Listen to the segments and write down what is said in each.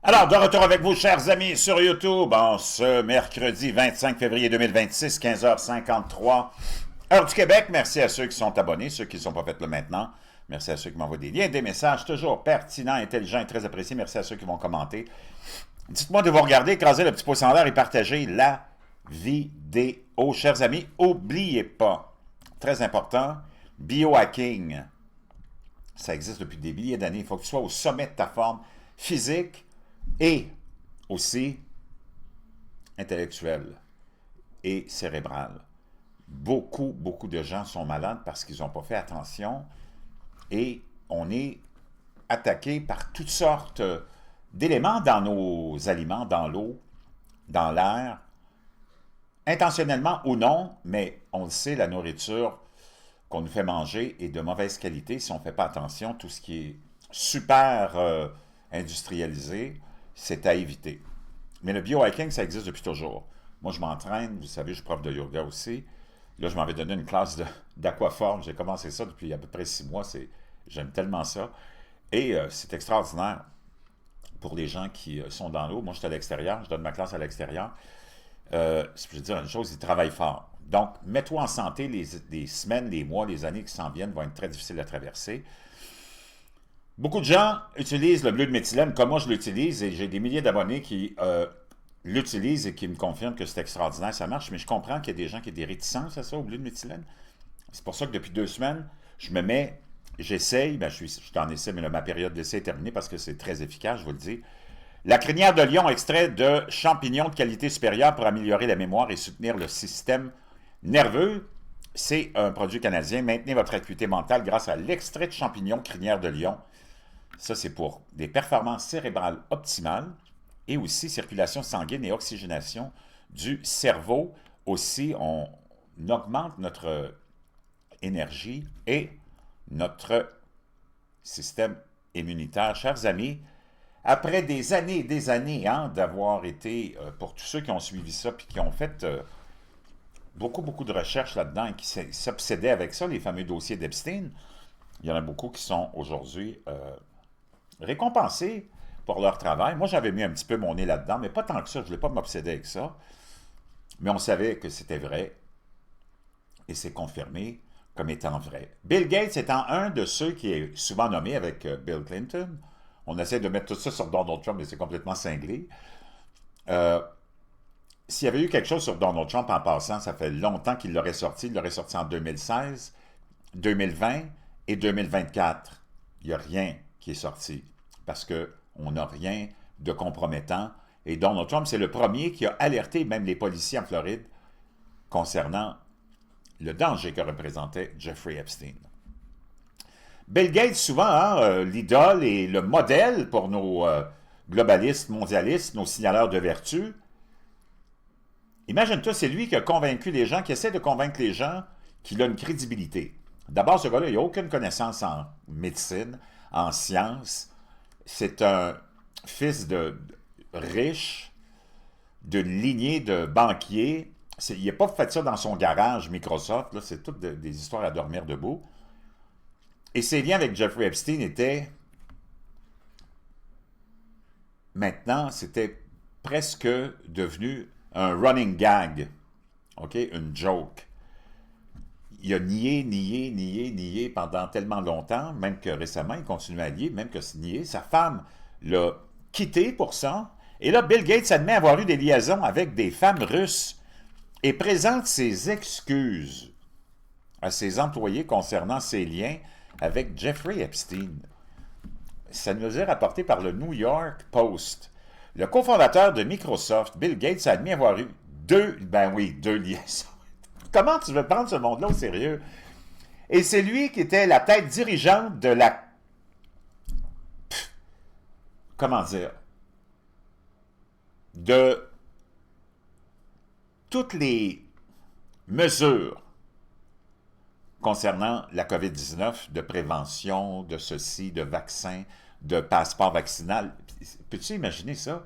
Alors, de retour avec vous, chers amis, sur YouTube, en ce mercredi 25 février 2026, 15h53, heure du Québec. Merci à ceux qui sont abonnés, ceux qui ne sont pas faits là maintenant. Merci à ceux qui m'envoient des liens, des messages toujours pertinents, intelligents et très appréciés. Merci à ceux qui vont commenter. Dites-moi de vous regarder, écraser le petit pouce en l'air et partager la vidéo. Chers amis, n'oubliez pas, très important, biohacking, ça existe depuis des milliers d'années. Il faut que tu sois au sommet de ta forme physique, et aussi intellectuelle et cérébrale. Beaucoup de gens sont malades parce qu'ils n'ont pas fait attention et on est attaqué par toutes sortes d'éléments dans nos aliments, dans l'eau, dans l'air, intentionnellement ou non, mais on le sait, la nourriture qu'on nous fait manger est de mauvaise qualité si on ne fait pas attention. Tout ce qui est super industrialisé, c'est à éviter. Mais le biohacking, ça existe depuis toujours. Moi, je m'entraîne, vous savez, je suis prof de yoga aussi. Là, je m'avais donné une classe d'aquaforme. J'ai commencé ça depuis à peu près 6 mois. J'aime tellement ça. Et c'est extraordinaire pour les gens qui sont dans l'eau. Moi, je suis à l'extérieur. Je donne ma classe à l'extérieur. Je veux dire une chose, ils travaillent fort. Donc, mets-toi en santé. Les semaines, les mois, les années qui s'en viennent vont être très difficiles à traverser. Beaucoup de gens utilisent le bleu de méthylène comme moi je l'utilise et j'ai des milliers d'abonnés qui l'utilisent et qui me confirment que c'est extraordinaire, ça marche, mais je comprends qu'il y a des gens qui ont des réticences à ça, au bleu de méthylène. C'est pour ça que depuis 2 semaines, je me mets, j'essaye, je suis en essai, mais là, ma période d'essai est terminée parce que c'est très efficace, je vous le dis. La crinière de lion, extrait de champignons de qualité supérieure pour améliorer la mémoire et soutenir le système nerveux. C'est un produit canadien. Maintenez votre acuité mentale grâce à l'extrait de champignons crinière de lion. Ça, c'est pour des performances cérébrales optimales et aussi circulation sanguine et oxygénation du cerveau. Aussi, on augmente notre énergie et notre système immunitaire. Chers amis, après des années et des années d'avoir été, pour tous ceux qui ont suivi ça puis qui ont fait beaucoup de recherches là-dedans et qui s'obsédaient avec ça, les fameux dossiers d'Epstein, il y en a beaucoup qui sont aujourd'hui récompensés pour leur travail. Moi, j'avais mis un petit peu mon nez là-dedans, mais pas tant que ça. Je ne voulais pas m'obséder avec ça. Mais on savait que c'était vrai. Et c'est confirmé comme étant vrai. Bill Gates étant un de ceux qui est souvent nommé avec Bill Clinton. On essaie de mettre tout ça sur Donald Trump, mais c'est complètement cinglé. S'il y avait eu quelque chose sur Donald Trump en passant, ça fait longtemps qu'il l'aurait sorti. Il l'aurait sorti en 2016, 2020 et 2024. Il n'y a rien qui est sorti parce qu'on n'a rien de compromettant. Et Donald Trump, c'est le premier qui a alerté même les policiers en Floride concernant le danger que représentait Jeffrey Epstein. Bill Gates, souvent, l'idole et le modèle pour nos globalistes, mondialistes, nos signaleurs de vertu. Imagine-toi, c'est lui qui a convaincu les gens, qui essaie de convaincre les gens qu'il a une crédibilité. D'abord, ce gars-là, il n'a aucune connaissance en médecine, en sciences. C'est un fils de riche, d'une lignée de banquiers. Il n'a pas fait ça dans son garage Microsoft. C'est toutes des histoires à dormir debout. Et ses liens avec Jeffrey Epstein étaient... Maintenant, c'était presque devenu un running gag. OK? Une joke. Il a nié pendant tellement longtemps, même que récemment, il continue à nier, même que c'est nier. Sa femme l'a quitté pour ça. Et là, Bill Gates admet avoir eu des liaisons avec des femmes russes et présente ses excuses à ses employés concernant ses liens avec Jeffrey Epstein. Ça nous est rapporté par le New York Post. Le cofondateur de Microsoft, Bill Gates, a admis avoir eu deux liaisons. Comment tu veux prendre ce monde-là au sérieux? Et c'est lui qui était la tête dirigeante de la... Comment dire? De toutes les mesures concernant la COVID-19, de prévention, de ceci, de vaccin, de passeport vaccinal. Peux-tu imaginer ça?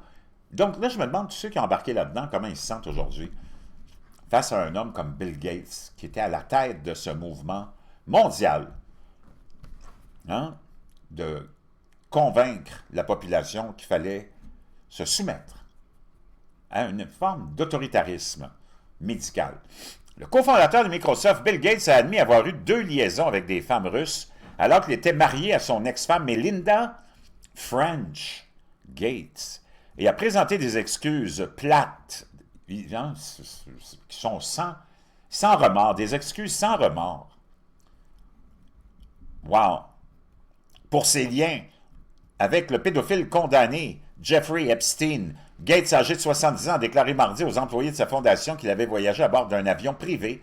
Donc là, je me demande, tous ceux qui ont embarqué là-dedans, comment ils se sentent aujourd'hui face à un homme comme Bill Gates, qui était à la tête de ce mouvement mondial, de convaincre la population qu'il fallait se soumettre à une forme d'autoritarisme médical. Le cofondateur de Microsoft, Bill Gates, a admis avoir eu 2 liaisons avec des femmes russes alors qu'il était marié à son ex-femme Melinda French Gates et a présenté des excuses plates, qui sont sans remords, des excuses sans remords. Wow! Pour ses liens avec le pédophile condamné Jeffrey Epstein, Gates, âgé de 70 ans, a déclaré mardi aux employés de sa fondation qu'il avait voyagé à bord d'un avion privé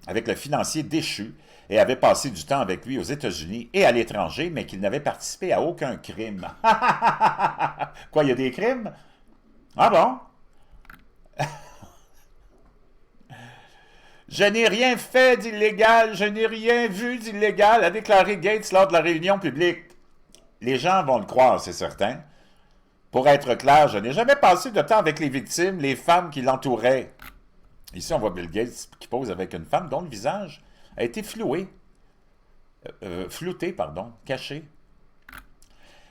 avec le financier déchu et avait passé du temps avec lui aux États-Unis et à l'étranger, mais qu'il n'avait participé à aucun crime. Quoi, il y a des crimes? Ah bon? Je n'ai rien fait d'illégal, je n'ai rien vu d'illégal, a déclaré Gates lors de la réunion publique. Les gens vont le croire, c'est certain. Pour être clair, je n'ai jamais passé de temps avec les victimes, les femmes qui l'entouraient. Ici, on voit Bill Gates qui pose avec une femme dont le visage a été caché.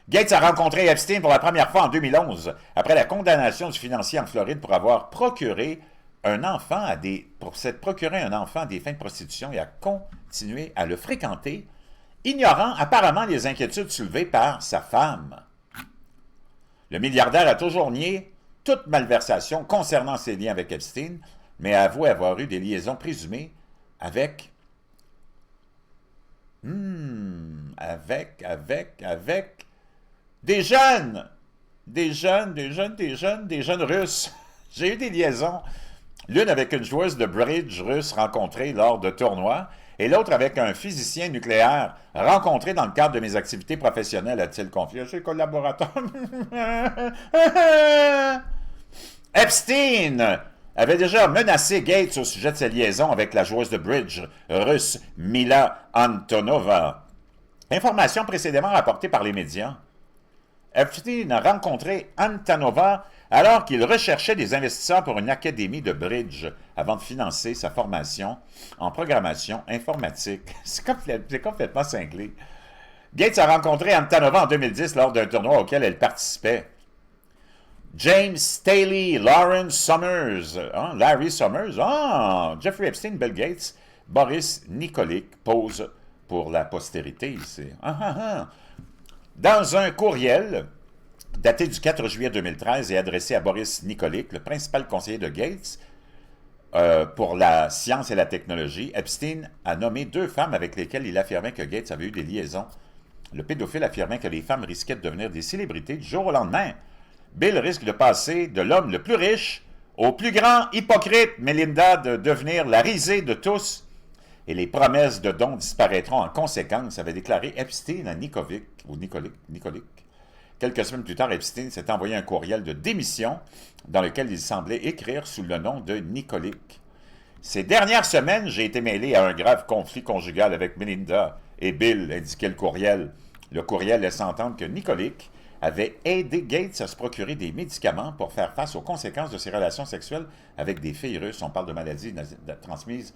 Gates a rencontré Epstein pour la première fois en 2011, après la condamnation du financier en Floride pour avoir procuré un enfant à des fins de prostitution et a continué à le fréquenter, ignorant apparemment les inquiétudes soulevées par sa femme. Le milliardaire a toujours nié toute malversation concernant ses liens avec Epstein, mais a avoué avoir eu des liaisons présumées avec des jeunes Russes. J'ai eu des liaisons, l'une avec une joueuse de bridge russe rencontrée lors de tournois, et l'autre avec un physicien nucléaire rencontré dans le cadre de mes activités professionnelles, a-t-il confié à ses collaborateurs. Epstein avait déjà menacé Gates au sujet de sa liaison avec la joueuse de bridge russe Mila Antonova. Information précédemment rapportée par les médias. Epstein a rencontré Antonova alors qu'il recherchait des investisseurs pour une académie de bridge avant de financer sa formation en programmation informatique. C'est complètement cinglé. Gates a rencontré Antonova en 2010 lors d'un tournoi auquel elle participait. James Staley, Lawrence Summers, Larry Summers, Jeffrey Epstein, Bill Gates, Boris Nikolic pose pour la postérité ici. Dans un courriel daté du 4 juillet 2013 et adressé à Boris Nikolic, le principal conseiller de Gates pour la science et la technologie, Epstein a nommé 2 femmes avec lesquelles il affirmait que Gates avait eu des liaisons. Le pédophile affirmait que les femmes risquaient de devenir des célébrités du jour au lendemain. Bill risque de passer de l'homme le plus riche au plus grand hypocrite, Melinda de devenir la risée de tous, et les promesses de dons disparaîtront en conséquence, avait déclaré Epstein à Nikolic. Quelques semaines plus tard, Epstein s'est envoyé un courriel de démission dans lequel il semblait écrire sous le nom de Nikolic. Ces dernières semaines, j'ai été mêlé à un grave conflit conjugal avec Melinda et Bill, indiquait le courriel. Le courriel laisse entendre que Nikolic avait aidé Gates à se procurer des médicaments pour faire face aux conséquences de ses relations sexuelles avec des filles russes. On parle de maladies transmises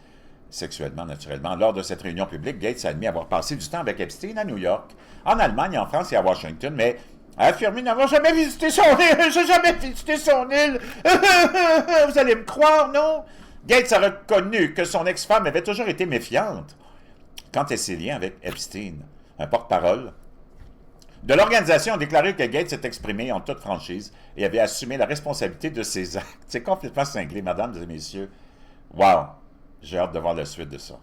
sexuellement, naturellement. Lors de cette réunion publique, Gates a admis avoir passé du temps avec Epstein à New York, en Allemagne, en France et à Washington, mais a affirmé n'avoir jamais visité son île. J'ai jamais visité son île. Vous allez me croire, non? Gates a reconnu que son ex-femme avait toujours été méfiante quant à ses liens avec Epstein. Un porte-parole de l'organisation a déclaré que Gates s'est exprimé en toute franchise et avait assumé la responsabilité de ses actes. C'est complètement cinglé, mesdames et messieurs. Wow! J'ai hâte de voir la suite de ça.